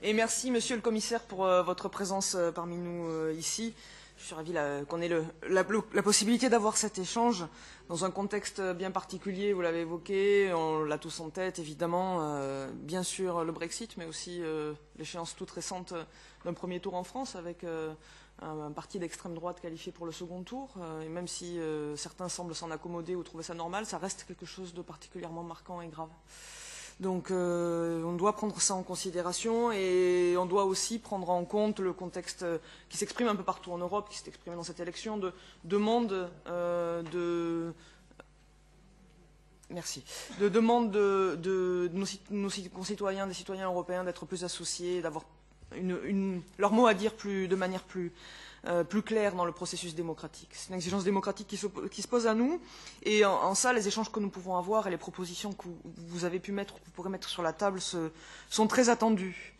Et merci, Monsieur le Commissaire, pour votre présence parmi nous ici. Je suis ravie qu'on ait la possibilité d'avoir cet échange dans un contexte bien particulier, vous l'avez évoqué, on l'a tous en tête, évidemment, bien sûr le Brexit, mais aussi l'échéance toute récente d'un premier tour en France avec un parti d'extrême droite qualifié pour le second tour. Et même si certains semblent s'en accommoder ou trouver ça normal, ça reste quelque chose de particulièrement marquant et grave. Donc on doit prendre ça en considération et on doit aussi prendre en compte le contexte qui s'exprime un peu partout en Europe, qui s'est exprimé dans cette élection, de demande de nos concitoyens, des citoyens européens d'être plus associés, d'avoir leur mot à dire de manière plus claire dans le processus démocratique. C'est une exigence démocratique qui se pose à nous, et en ça, les échanges que nous pouvons avoir et les propositions que vous avez pu mettre, que vous pourrez mettre sur la table, sont très attendus.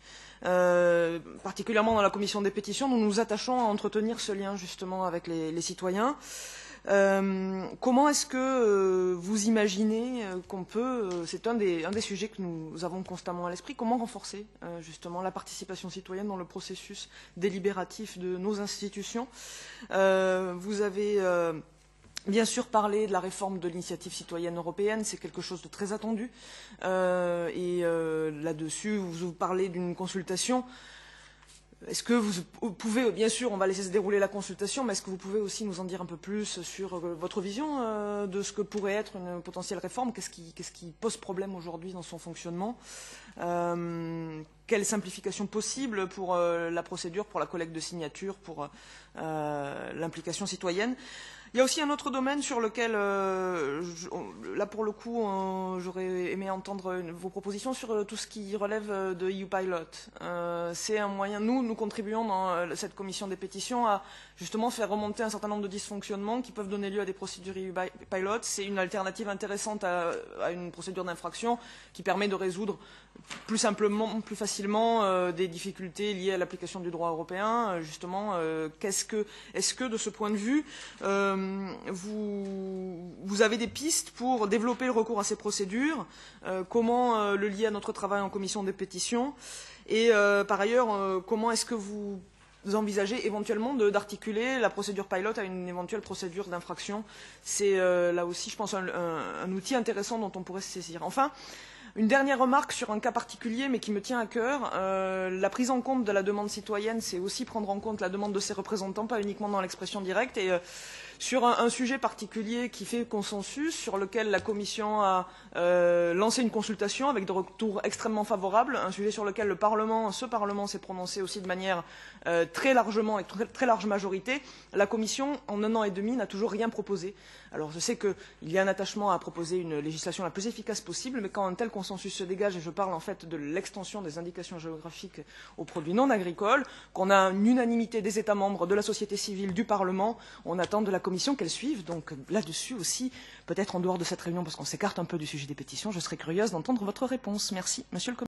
Particulièrement dans la commission des pétitions, nous nous attachons à entretenir ce lien justement avec les citoyens. Comment est-ce que vous imaginez qu'on peut, c'est un des sujets que nous avons constamment à l'esprit, comment renforcer justement la participation citoyenne dans le processus délibératif de nos institutions? Vous avez bien sûr parlé de la réforme de l'initiative citoyenne européenne, c'est quelque chose de très attendu. Là-dessus, vous parlez d'une consultation. Est-ce que vous pouvez, bien sûr, on va laisser se dérouler la consultation, mais est-ce que vous pouvez aussi nous en dire un peu plus sur votre vision de ce que pourrait être une potentielle réforme? Qu'est-ce qui pose problème aujourd'hui dans son fonctionnement? Quelle simplification possible pour la procédure, pour la collecte de signatures, pour l'implication citoyenne? Il y a aussi un autre domaine sur lequel, là pour le coup, j'aurais aimé entendre vos propositions sur tout ce qui relève de EU Pilot. C'est un moyen, nous contribuons dans cette commission des pétitions à justement faire remonter un certain nombre de dysfonctionnements qui peuvent donner lieu à des procédures EU Pilot. C'est une alternative intéressante à une procédure d'infraction qui permet de résoudre plus simplement, plus facilement des difficultés liées à l'application du droit européen. Justement, est-ce que de ce point de vue, vous avez des pistes pour développer le recours à ces procédures? Comment le lier à notre travail en commission des pétitions? Et par ailleurs, comment est-ce que vous envisagez éventuellement d'articuler la procédure pilot à une éventuelle procédure d'infraction? C'est là aussi, je pense, un outil intéressant dont on pourrait se saisir. Enfin, une dernière remarque sur un cas particulier, mais qui me tient à cœur. La prise en compte de la demande citoyenne, c'est aussi prendre en compte la demande de ses représentants, pas uniquement dans l'expression directe. Et sur un sujet particulier qui fait consensus, sur lequel la Commission a lancé une consultation avec des retours extrêmement favorables, un sujet sur lequel ce Parlement s'est prononcé aussi de manière très largement, avec très large majorité, la Commission, en 1 an et demi, n'a toujours rien proposé. Alors je sais qu'il y a un attachement à proposer une législation la plus efficace possible, mais quand un tel consensus se dégage, et je parle en fait de l'extension des indications géographiques aux produits non agricoles, qu'on a une unanimité des États membres, de la société civile, du Parlement, on attend de la Commission qu'elle suive. Donc là-dessus aussi, peut-être en dehors de cette réunion, parce qu'on s'écarte un peu du sujet des pétitions, je serais curieuse d'entendre votre réponse. Merci, Monsieur le Commissaire.